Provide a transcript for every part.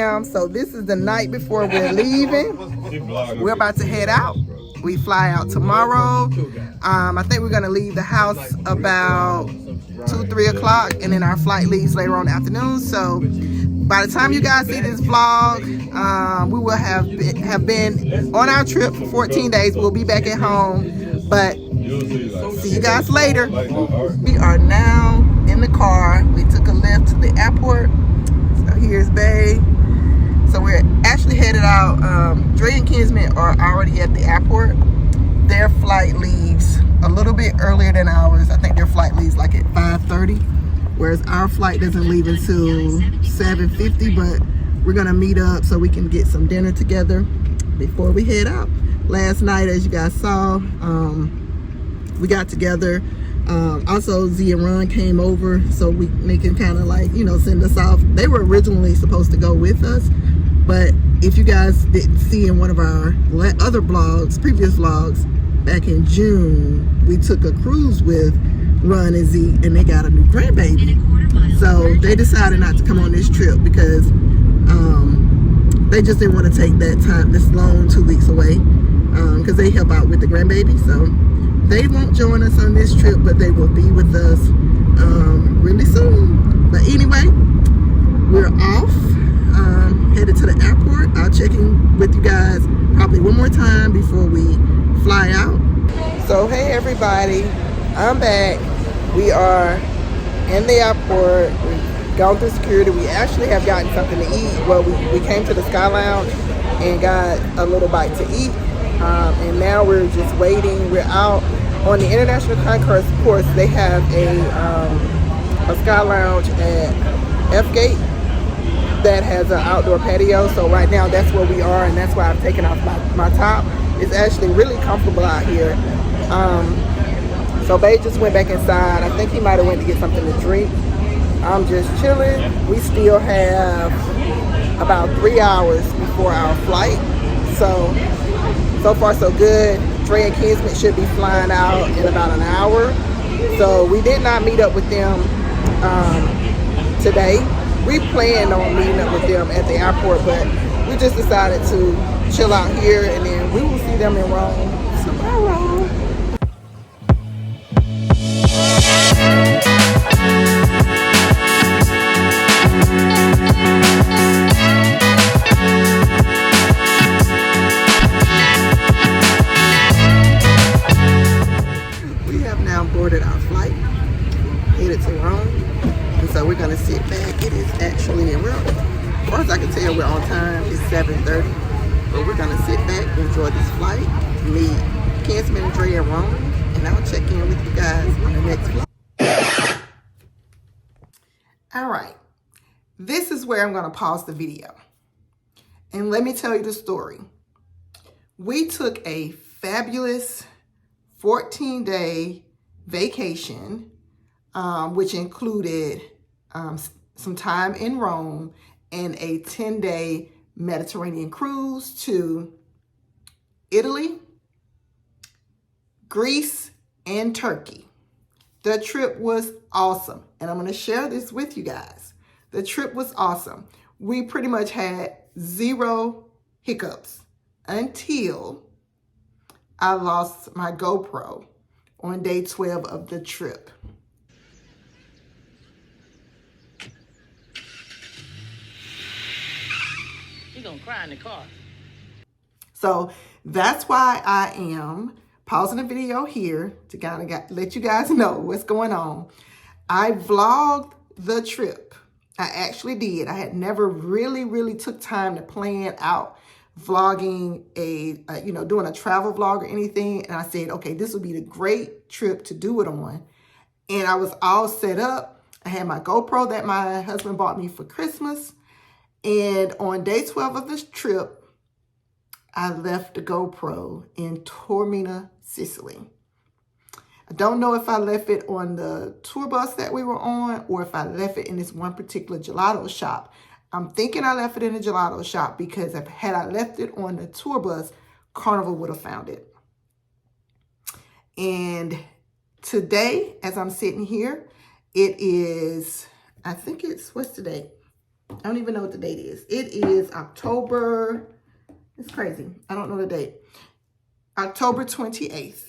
fam. So this is the night before we're leaving. We're about to head out. We fly out tomorrow. I think we're gonna leave the house about 2-3 o'clock, and then our flight leaves later on in the afternoon. So by the time you guys see this vlog, we will have been on our trip for 14 days. We'll be back at home, but see you guys later. We are now in the car. We took a lift to the airport. So here's Bae. So we're actually headed out. Dre and Kinsman are already at the airport. Their flight leaves a little bit earlier than ours. I think their flight leaves like at 5:30, whereas our flight doesn't leave until 7:50, but we're gonna meet up so we can get some dinner together before we head out. Last night, as you guys saw, we got together. Also, Z and Ron came over, so they can kind of like, you know, send us off. They were originally supposed to go with us, but if you guys didn't see in one of our other vlogs, previous vlogs, back in June, we took a cruise with Ron and Z, and they got a new grandbaby. So they decided not to come on this trip because they just didn't want to take that time, this long 2 weeks away, because they help out with the grandbaby. So they won't join us on this trip, but they will be with us really soon. But anyway, we're off, headed to the airport. I'll check in with you guys probably one more time before we fly out. So hey everybody, I'm back. We are in the airport. We've gone through security. We actually have gotten something to eat. Well, we came to the Sky Lounge and got a little bite to eat. And now we're just waiting. We're out on the International Concourse. Of course, they have a Sky Lounge at F Gate that has an outdoor patio. So right now that's where we are, and that's why I've taken off my top. It's actually really comfortable out here. So Bae just went back inside. I think he might have went to get something to drink. I'm just chilling. We still have about 3 hours before our flight. So far so good. Dre and Kinsman should be flying out in about an hour. So we did not meet up with them today. We planned on meeting up with them at the airport, but we just decided to chill out here, and then we will see them in Rome tomorrow. We have now boarded our flight, headed to Rome, and so we're gonna sit back. It is actually, and as far as I can tell, we're on time. It's 7:30. But we're gonna sit back, enjoy this flight, meet Kinsman and Dre and Ron, and I'll check in with you guys on the next vlog. All right, this is where I'm gonna pause the video. And let me tell you the story. We took a fabulous 14-day vacation, which included some time in Rome and a 10-day Mediterranean cruise to Italy, Greece, and Turkey. The trip was awesome, and I'm going to share this with you guys. The trip was awesome. We pretty much had 0 hiccups until I lost my GoPro on day 12 of the trip. You're gonna cry in the car. So that's why I am pausing the video here to kind of let you guys know what's going on. I vlogged the trip. I actually did. I had never really took time to plan out vlogging doing a travel vlog or anything. And I said, okay, this would be the great trip to do it on. And I was all set up. I had my GoPro that my husband bought me for Christmas. And on day 12 of this trip, I left the GoPro in Taormina, Sicily. I don't know if I left it on the tour bus that we were on or if I left it in this one particular gelato shop. I'm thinking I left it in the gelato shop because had I left it on the tour bus, Carnival would have found it. And today, as I'm sitting here, it is, I think it's, what's today? I don't even know what the date is. It is October, it's crazy. I don't know the date. October 28th.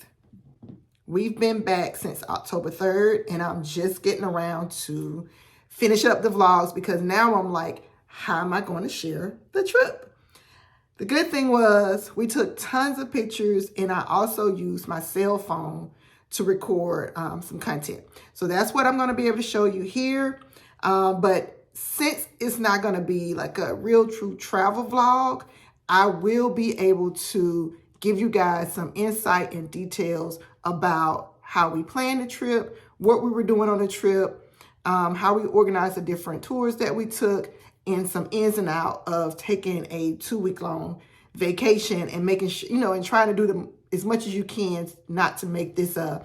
We've been back since October 3rd, and I'm just getting around to finish up the vlogs because now I'm like, how am I going to share the trip? The good thing was we took tons of pictures, and I also used my cell phone to record some content. So that's what I'm going to be able to show you here. But since it's not going to be like a real true travel vlog, I will be able to give you guys some insight and details about how we planned the trip, what we were doing on the trip, how we organized the different tours that we took, and some ins and out of taking a 2-week-long vacation and making sure, you know, and trying to do them as much as you can not to make this I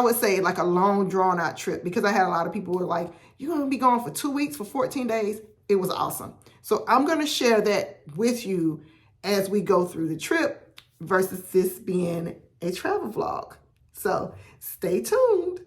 would say like a long drawn out trip, because I had a lot of people who were like, you're going to be gone for 2 weeks, for 14 days. It was awesome. So I'm going to share that with you as we go through the trip versus this being a travel vlog. So stay tuned.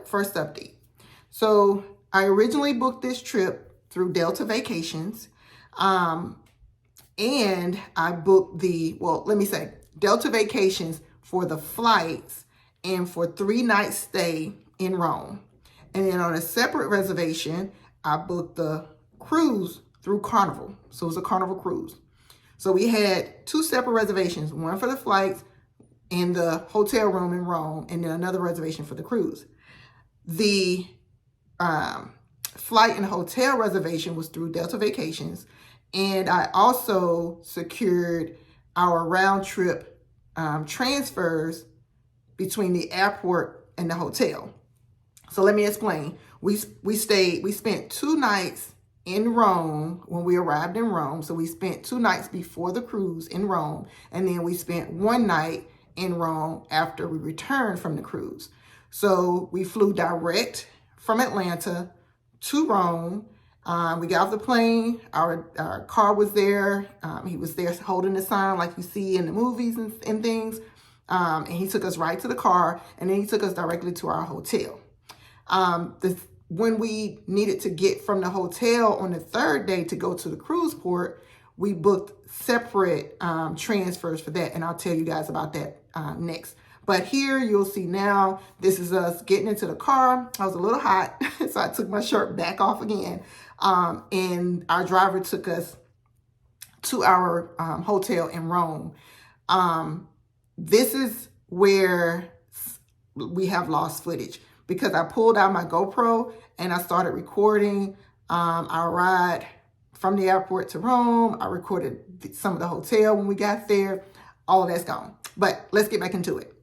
First update. So I originally booked this trip through Delta Vacations. And I booked Delta Vacations for the flights and for 3-night stay in Rome. And then on a separate reservation, I booked the cruise through Carnival. So it was a Carnival cruise. So we had 2 separate reservations, one for the flights and the hotel room in Rome, and then another reservation for the cruise. The flight and hotel reservation was through Delta Vacations, and I also secured our round trip transfers between the airport and the hotel. So let me explain. We spent 2 nights in Rome when we arrived in Rome. So we spent 2 nights before the cruise in Rome, and then we spent 1 night in Rome after we returned from the cruise. So we flew direct from Atlanta to Rome. We got off the plane. Our car was there. He was there holding the sign like you see in the movies and things. And he took us right to the car, and then he took us directly to our hotel. When we needed to get from the hotel on the 3rd day to go to the cruise port, we booked separate transfers for that, and I'll tell you guys about that next. But here you'll see now, this is us getting into the car. I was a little hot, so I took my shirt back off again. And our driver took us to our hotel in Rome. This is where we have lost footage, because I pulled out my GoPro and I started recording our ride from the airport to Rome. I recorded some of the hotel when we got there. All of that's gone. But let's get back into it.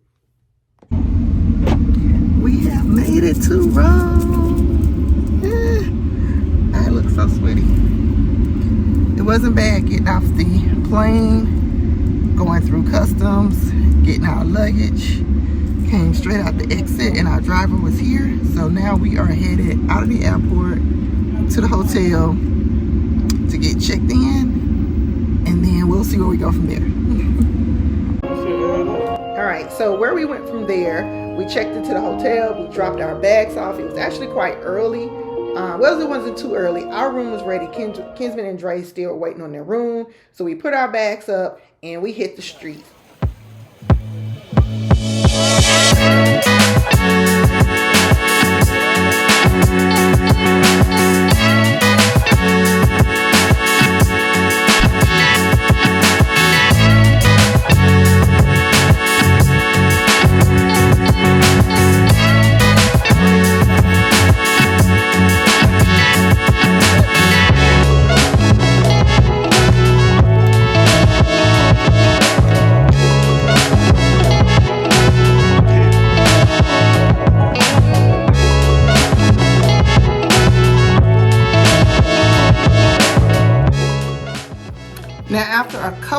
We have made it to Rome. I look so sweaty. It wasn't bad getting off the plane, going through customs, getting our luggage. Came straight out the exit, and our driver was here. So now we are headed out of the airport to the hotel to get checked in, and then we'll see where we go from there. All right, so where we went from there, we checked into the hotel, we dropped our bags off. It was actually quite early. Well, it wasn't too early. Our room was ready. Kinsman and Dre still waiting on their room. So we put our bags up and we hit the street.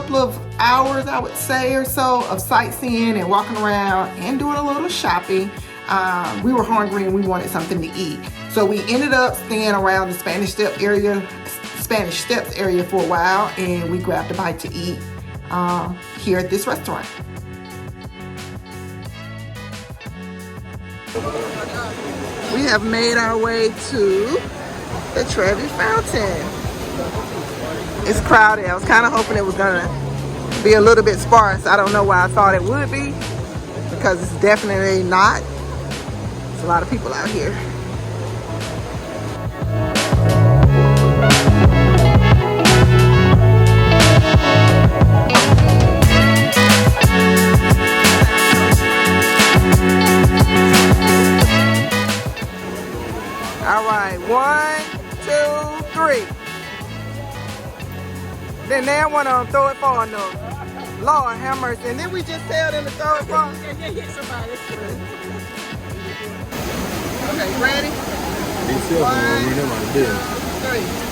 couple of hours, I would say, or so of sightseeing and walking around and doing a little shopping. We were hungry and we wanted something to eat. So we ended up staying around the Spanish Steps area for a while, and we grabbed a bite to eat here at this restaurant. We have made our way to the Trevi Fountain. It's crowded. I was kind of hoping it was gonna be a little bit sparse. I don't know why I thought it would be, because it's definitely not. There's a lot of people out here. All right, 1, 2, 3. Then they want to throw it far enough. Lord have mercy. And then we just tell them to throw it far. Yeah, somebody. Okay, ready? 1, 2, 3.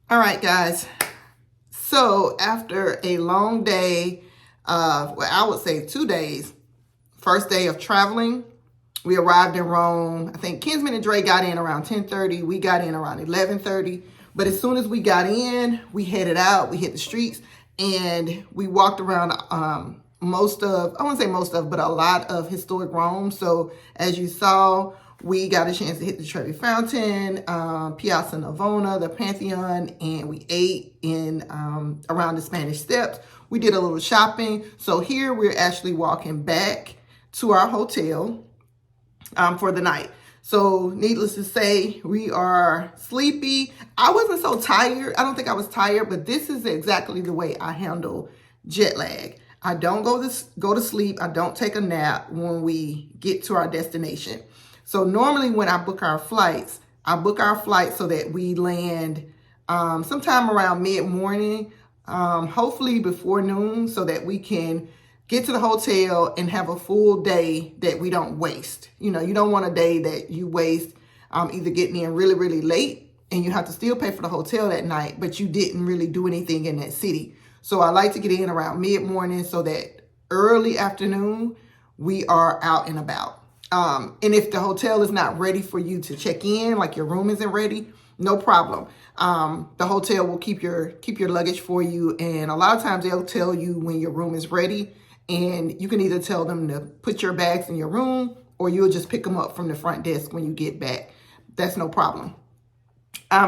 All right, guys. So after a long day of, well, I would say 2 days, first day of traveling, we arrived in Rome. I think Kinsman and Dre got in around 10:30. We got in around 11:30. But as soon as we got in, we headed out. We hit the streets and we walked around most of, I wouldn't say most of, but a lot of historic Rome. So as you saw, we got a chance to hit the Trevi Fountain, Piazza Navona, the Pantheon, and we ate in around the Spanish Steps. We did a little shopping. So here we're actually walking back to our hotel for the night. So needless to say, we are sleepy. I wasn't so tired. I don't think I was tired, but this is exactly the way I handle jet lag. I don't go to sleep. I don't take a nap when we get to our destination. So normally when I book our flights so that we land sometime around mid-morning, hopefully before noon, so that we can get to the hotel and have a full day that we don't waste. You know, you don't want a day that you waste either getting in really, really late and you have to still pay for the hotel that night, but you didn't really do anything in that city. So I like to get in around mid-morning so that early afternoon, we are out and about. And if the hotel is not ready for you to check in, like your room isn't ready, no problem. The hotel will keep your luggage for you. And a lot of times they'll tell you when your room is ready, and you can either tell them to put your bags in your room or you'll just pick them up from the front desk when you get back. That's no problem.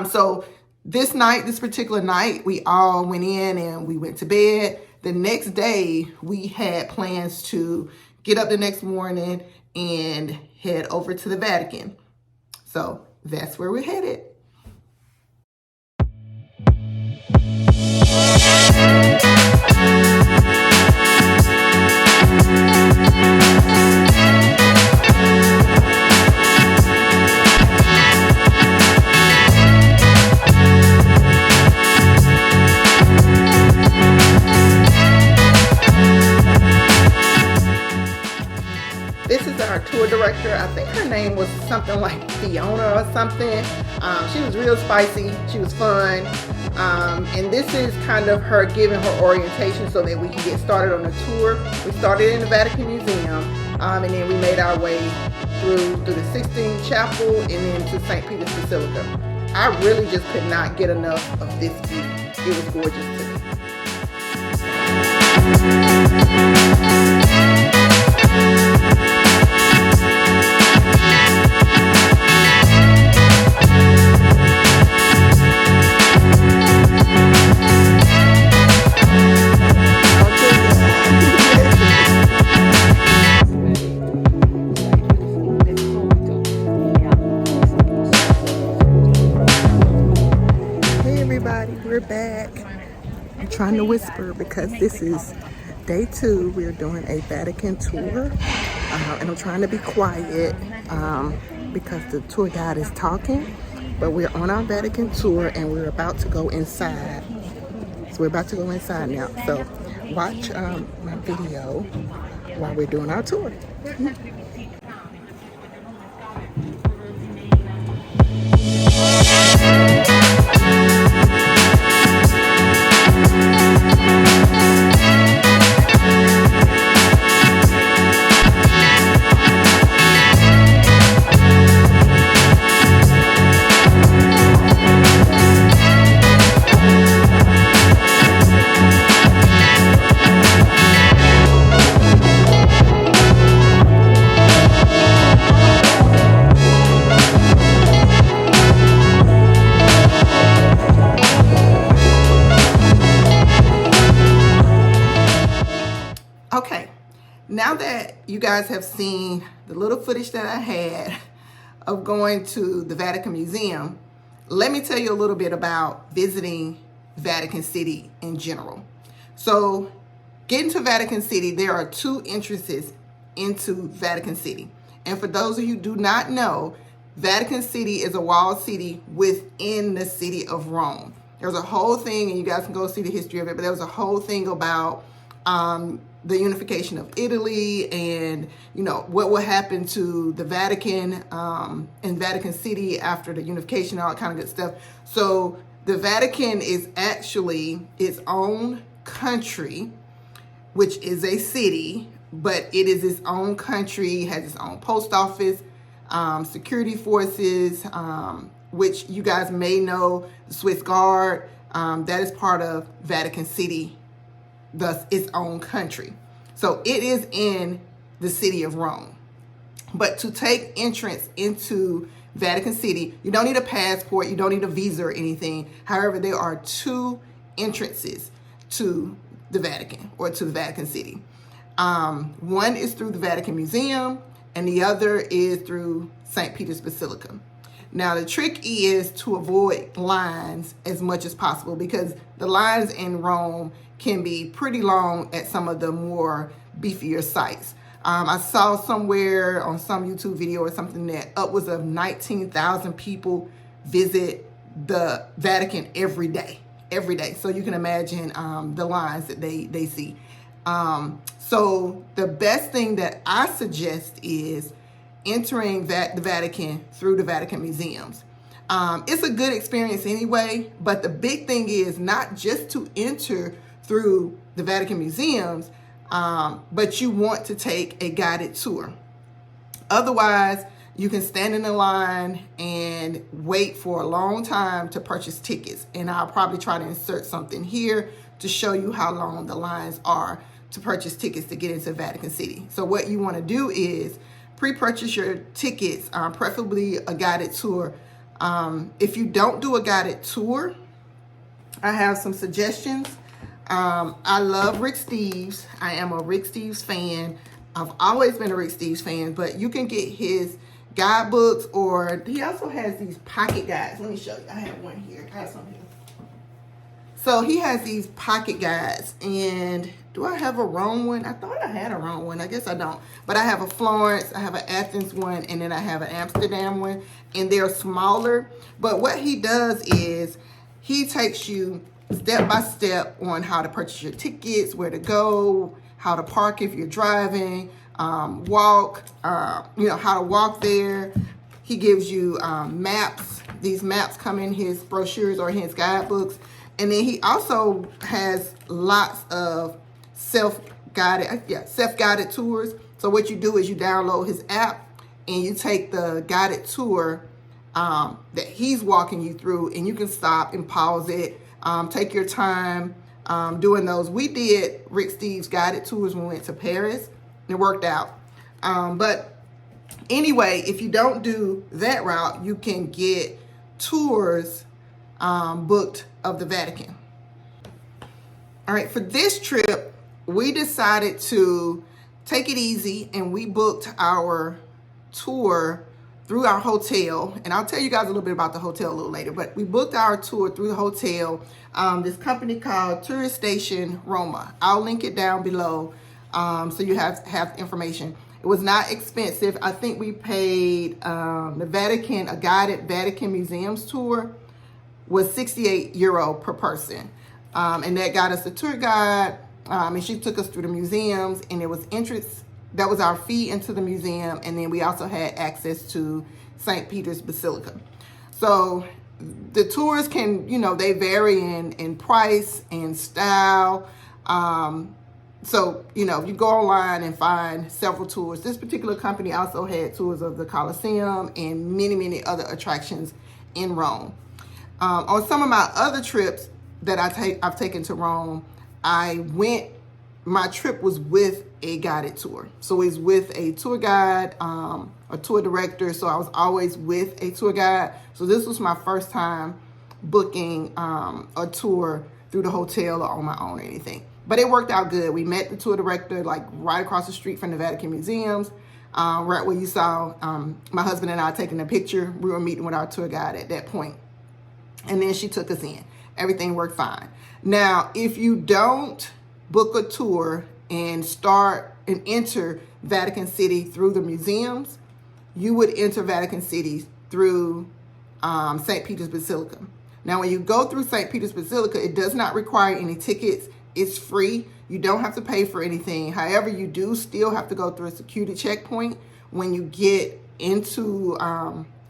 So this particular night, we all went in and we went to bed. The next day, we had plans to get up the next morning and head over to the Vatican. So that's where we're headed. This is our tour director, instructor. I think her name was something like Fiona or something. She was real spicy. She was fun. And this is kind of her giving her orientation so that we can get started on the tour. We started in the Vatican Museum, and then we made our way through the Sistine Chapel and then to St. Peter's Basilica. I really just could not get enough of this view. It was gorgeous to me. We're back. I'm trying to whisper because this is day 2. We're doing a Vatican tour, and I'm trying to be quiet because the tour guide is talking, but we're on our Vatican tour and we're about to go inside. So we're about to go inside now. So watch my video while we're doing our tour. Okay, now that you guys have seen the little footage that I had of going to the Vatican Museum, let me tell you a little bit about visiting Vatican City in general. So getting to Vatican City, there are 2 entrances into Vatican City. And for those of you who do not know, Vatican City is a walled city within the city of Rome. There's a whole thing, and you guys can go see the history of it, but there was a whole thing about the unification of Italy and, you know, what would happen to the Vatican and Vatican City after the unification, all that kind of good stuff. So the Vatican is actually its own country, which is a city, but it is its own country, has its own post office, security forces, which you guys may know, the Swiss Guard, that is part of Vatican City, thus its own country. So it is in the city of Rome. But to take entrance into Vatican City, you don't need a passport, you don't need a visa or anything. However, there are 2 entrances to the Vatican or to the Vatican City. One is through the Vatican Museum and the other is through St. Peter's Basilica. Now, the trick is to avoid lines as much as possible because the lines in Rome can be pretty long at some of the more beefier sites. I saw somewhere on some YouTube video or something that upwards of 19,000 people visit the Vatican every day. So you can imagine the lines that they see. So the best thing that I suggest is entering the Vatican through the Vatican museums. It's a good experience anyway, but the big thing is not just to enter through the Vatican museums, but you want to take a guided tour. Otherwise, you can stand in the line and wait for a long time to purchase tickets. And I'll probably try to insert something here to show you how long the lines are to purchase tickets to get into Vatican City. So what you want to do is pre-purchase your tickets, preferably a guided tour. If you don't do a guided tour, I have some suggestions. I love Rick Steves. I am a Rick Steves fan. I've always been a Rick Steves fan, but you can get his guidebooks, or he also has these pocket guides. Let me show you. I have one here. I have some here. So he has these pocket guides, and do I have a Rome one? I thought I had a Rome one. I guess I don't. But I have a Florence, I have an Athens one, and then I have an Amsterdam one, and they're smaller. But what he does is he takes you step by step on how to purchase your tickets, where to go, how to park if you're driving, walk, you know, how to walk there. He gives you maps. These maps come in his brochures or his guidebooks. And then he also has lots of self-guided tours. So what you do is you download his app and you take the guided tour that he's walking you through, and you can stop and pause it, take your time doing those. We did Rick Steves guided tours when we went to Paris. It worked out. But anyway, if you don't do that route, you can get tours booked of the Vatican. All right, for this trip, we decided to take it easy, and we booked our tour through our hotel. And I'll tell you guys a little bit about the hotel a little later, but we booked our tour through the hotel. This company called Tourist Station Roma. I'll link it down below so you have information. It was not expensive. I think we paid the Vatican, a guided Vatican museums tour was €68 per person. And that got us a tour guide, and she took us through the museums, and it was entrance. That was our fee into the museum, and then we also had access to St. Peter's Basilica. So the tours can, you know, they vary in price and style. So, you know, you go online and find several tours. This particular company also had tours of the Colosseum and many, many other attractions in Rome. On some of my other trips that I've taken to Rome, my trip was with a guided tour. So it's with a tour guide, a tour director. So I was always with a tour guide. So this was my first time booking a tour through the hotel or on my own or anything. But it worked out good. We met the tour director like right across the street from the Vatican Museums, right where you saw my husband and I taking a picture. We were meeting with our tour guide at that point. And then she took us in. Everything worked fine. Now, if you don't book a tour and start and enter Vatican City through the museums, you would enter Vatican City through St. Peter's Basilica. Now, when you go through St. Peter's Basilica, it does not require any tickets. It's free. You don't have to pay for anything. However, you do still have to go through a security checkpoint when you get into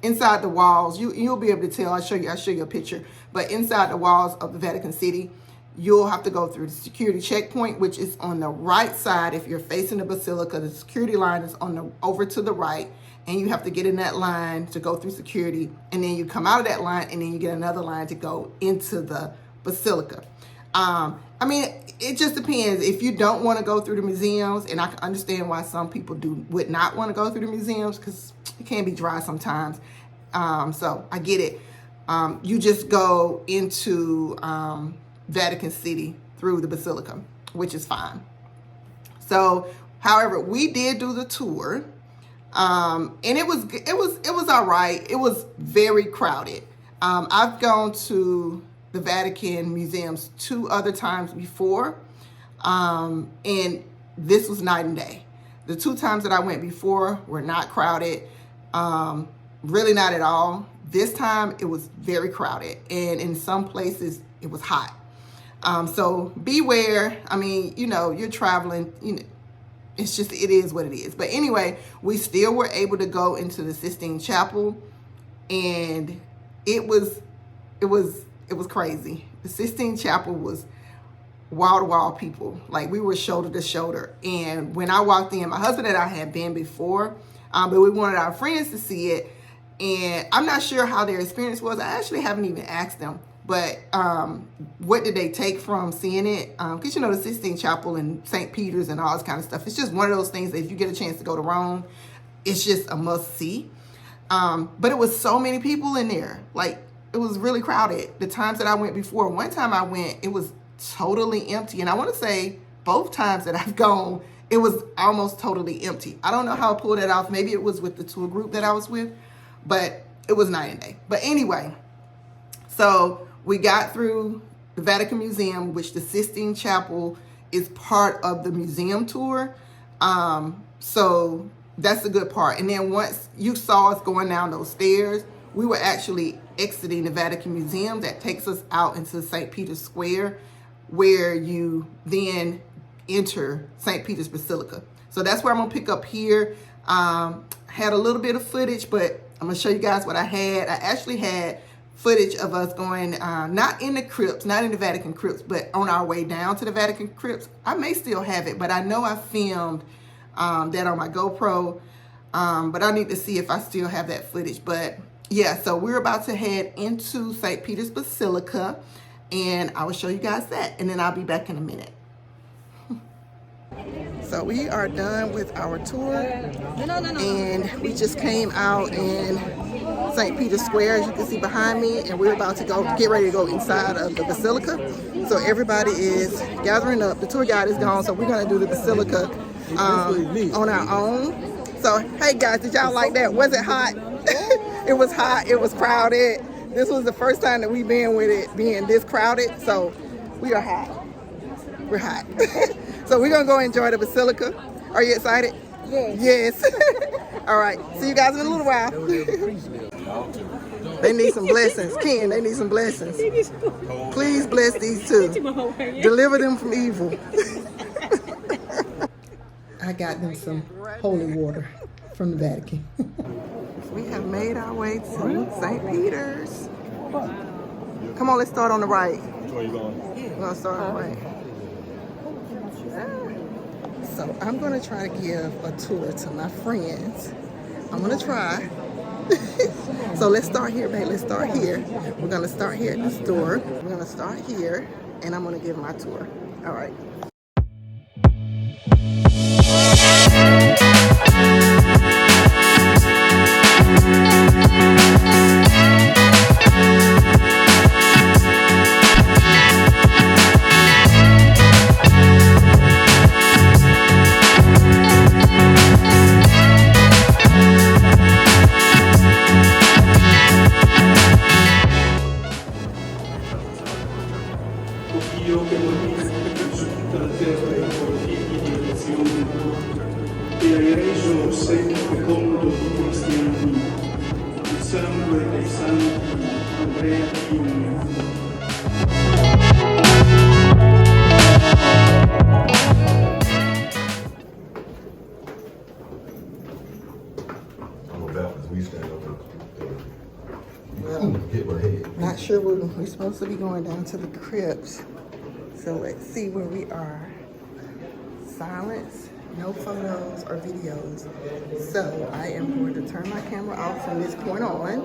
inside the walls. You'll be able to tell. I'll show you a picture. But inside the walls of the Vatican City, you'll have to go through the security checkpoint, which is on the right side. If you're facing the basilica, the security line is over to the right, and you have to get in that line to go through security, and then you come out of that line, and then you get another line to go into the basilica. I mean, it just depends. If you don't want to go through the museums, and I can understand why some people would not want to go through the museums because it can be dry sometimes. So I get it. You just go into Vatican City through the basilica, which is fine. So, however, we did do the tour, and it was all right. It was very crowded. I've gone to the Vatican museums 2 other times before, and this was night and day. The 2 times that I went before were not crowded, really not at all. This time it was very crowded, and in some places it was hot. So beware. I mean, you know, you're traveling, you know, it is what it is. But anyway, we still were able to go into the Sistine Chapel, and it was crazy. The Sistine Chapel was wall-to-wall people. Like, we were shoulder to shoulder. And when I walked in, my husband and I had been before, but we wanted our friends to see it. And I'm not sure how their experience was. I actually haven't even asked them. But what did they take from seeing it? Because, you know, the Sistine Chapel and St. Peter's and all this kind of stuff, it's just one of those things that if you get a chance to go to Rome, it's just a must-see. But it was so many people in there. Like, it was really crowded. The times that I went before, one time I went, it was totally empty. And I want to say both times that I've gone, it was almost totally empty. I don't know how I pulled it off. Maybe it was with the tour group that I was with, but it was night and day. But anyway, so we got through the Vatican Museum, which the Sistine Chapel is part of the museum tour. So that's the good part. And then once you saw us going down those stairs, we were actually exiting the Vatican Museum. That takes us out into St. Peter's Square, where you then enter St. Peter's Basilica. So that's where I'm gonna pick up here. Had a little bit of footage, but I'm gonna show you guys what I had. I actually had footage of us going, not in the crypts, not in the Vatican crypts, but on our way down to the Vatican crypts. I may still have it, but I know I filmed that on my GoPro, but I need to see if I still have that footage. But yeah, so we're about to head into St. Peter's Basilica, and I will show you guys that, and then I'll be back in a minute. So we are done with our tour, and we just came out in St. Peter's Square, as you can see behind me, and we're about to get ready to go inside of the Basilica. So everybody is gathering up. The tour guide is gone, so we're gonna do the Basilica on our own. So hey guys, did y'all like that? Was it hot? It was hot, it was crowded. This was the first time that we've been with it being this crowded, so we are hot. We're hot. So we're gonna go enjoy the Basilica. Are you excited? Yes. All right, see you guys in a little while. They need some blessings. Ken, they need some blessings. Please bless these two. Deliver them from evil. I got them some holy water from the Vatican. We have made our way to St. Peter's. Come on, let's start on the right. Where you going? We're gonna start on the right. So I'm gonna try to give a tour to my friends. I'm gonna try. So let's start here, babe. Let's start here. We're gonna start here at the store. We're gonna start here, and I'm gonna give my tour. All right. Not sure where we're supposed to be going down to the crypts. So let's see where we are. Silence, no photos or videos. So I am going to turn my camera off from this point on.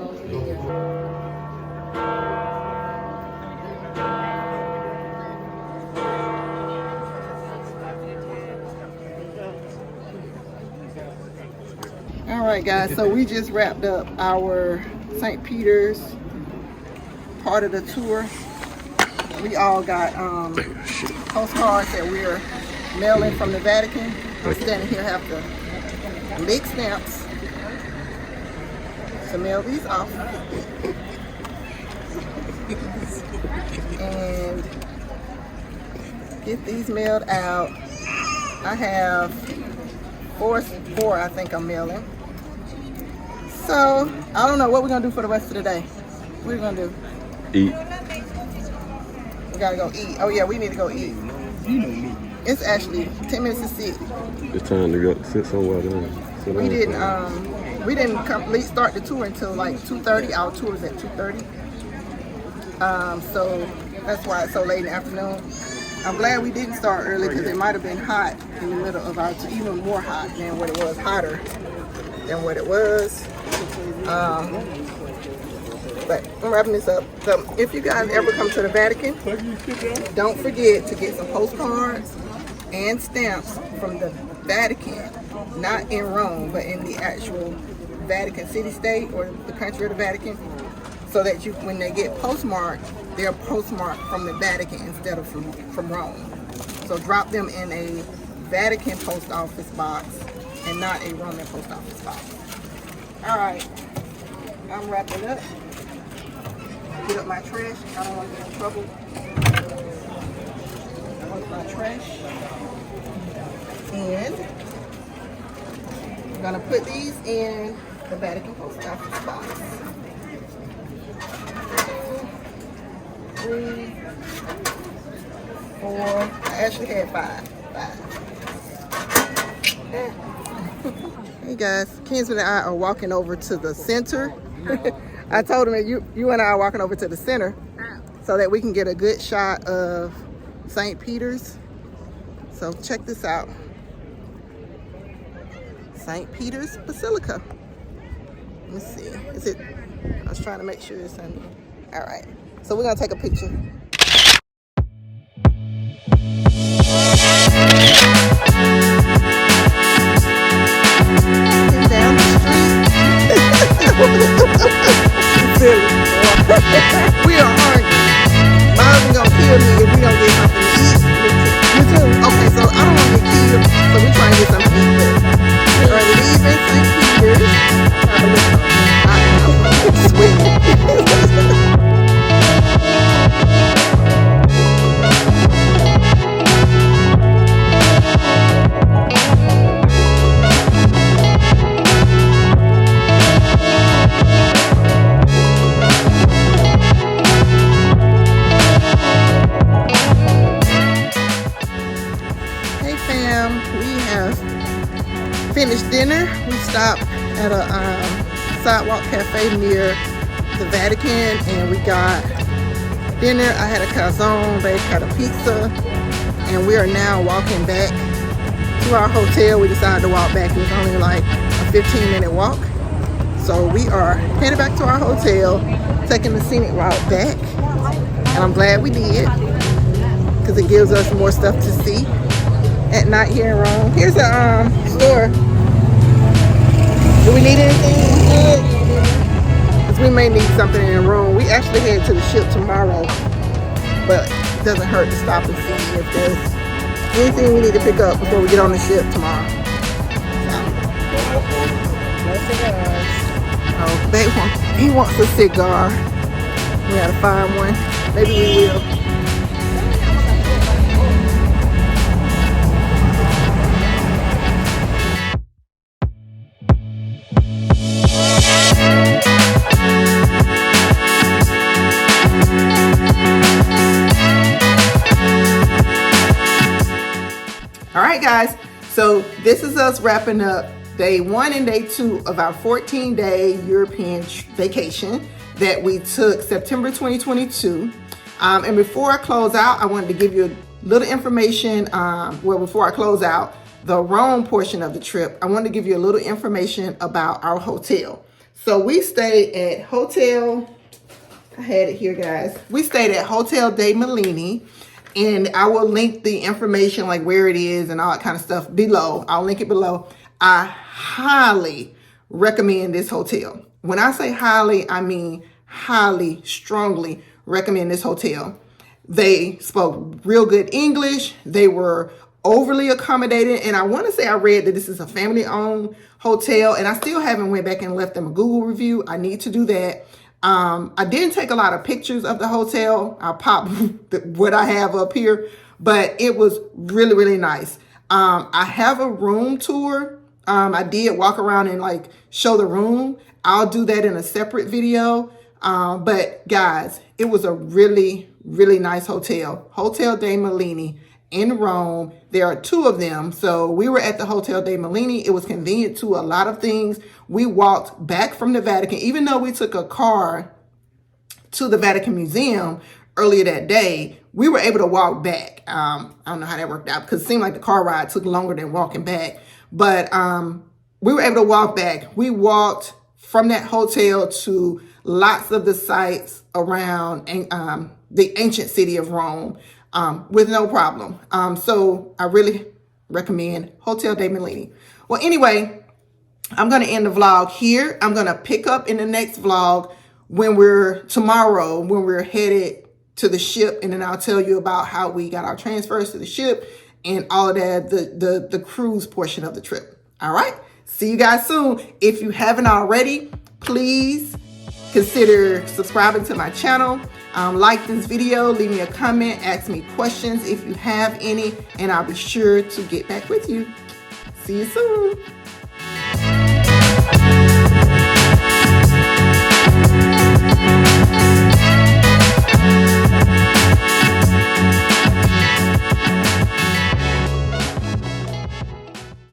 All right, guys, so we just wrapped up our St. Peter's part of the tour. We all got postcards that we're mailing from the Vatican. I'm standing here, have to make stamps to mail these off. And get these mailed out. I have four I think I'm mailing. So I don't know what we're gonna do for the rest of the day. What are we gonna do? Eat. We gotta go eat. Oh yeah, we need to go eat. You know me. It's actually 10 minutes to 6. It's time to go sit somewhere down. We didn't start the tour until like 2:30. Our tour is at 2:30. So that's why it's so late in the afternoon. I'm glad we didn't start early because it might have been hot in the middle of our tour, even more hot than what it was, hotter than what it was. But I'm wrapping this up. So if you guys ever come to the Vatican, don't forget to get some postcards and stamps from the Vatican, not in Rome, but in the actual Vatican City state or the country of the Vatican, so that you, when they get postmarked, they're postmarked from the Vatican instead of from Rome. So drop them in a Vatican post office box and not a Roman post office box. All right, I'm wrapping up. Get up my trash. I don't want to get in trouble. With my trash. And I'm gonna put these in the Vatican post office box. 3, 4. I actually had 5. Hey guys, Kinsman and I are walking over to the center. I told him that you and I are walking over to the center so that we can get a good shot of St. Peter's. So check this out. St. Peter's Basilica. Let's see. Is it? I was trying to make sure it's on. All right. So we're gonna take a picture. And down the street. We are hungry. My husband gonna kill me if we don't get something to eat. You too? Okay, so I don't want to get killed, so we're trying to get something to eat. We're leaving St. Peter's. Sweet. Hey fam, we have finished dinner. We stopped at a sidewalk cafe near the Vatican and we got dinner. I had a calzone, babe had a pizza, and we are now walking back to our hotel. We decided to walk back. It was only like a 15-minute walk. So we are headed back to our hotel, taking the scenic route back. And I'm glad we did, because it gives us more stuff to see at night here in Rome. Here's a store. Do we need anything good? Because we may need something in Rome. We actually head to the ship tomorrow, but it doesn't hurt to stop and see if there's anything we need to pick up before we get on the ship tomorrow. No cigars. Oh, he wants a cigar. We gotta find one. Maybe we will. All right, guys. So this is us wrapping up day 1 and day 2 of our 14-day European vacation that we took September 2022. And before I close out, I wanted to give you a little information. Before I close out the Rome portion of the trip, I wanted to give you a little information about our hotel. So we stayed at I had it here, guys. We stayed at Hotel dei Mellini, and I will link the information, like where it is and all that kind of stuff, below. I'll link it below. I highly recommend this hotel. When I say highly, I mean highly, strongly recommend this hotel. They spoke real good English. They were overly accommodating. And I want to say I read that this is a family-owned hotel, and I still haven't went back and left them a Google review. I need to do that. I didn't take a lot of pictures of the hotel. I'll pop what I have up here, but it was really, really nice. I have a room tour. I did walk around and like show the room. I'll do that in a separate video. But guys, it was a really, really nice hotel. Hotel dei Mellini in Rome. There are 2 of them. So we were at the Hotel dei Mellini. It was convenient to a lot of things. We walked back from the Vatican, even though we took a car to the Vatican Museum earlier that day, we were able to walk back. I don't know how that worked out because it seemed like the car ride took longer than walking back. But we were able to walk back. We walked from that hotel to lots of the sites around the ancient city of Rome with no problem. So I really recommend Hotel dei Mellini. Well, anyway, I'm going to end the vlog here. I'm going to pick up in the next vlog tomorrow when we're headed to the ship, and then I'll tell you about how we got our transfers to the ship and all of that, the cruise portion of the trip. All right. See you guys soon. If you haven't already, please consider subscribing to my channel. Like this video, leave me a comment, ask me questions if you have any, and I'll be sure to get back with you. See you soon.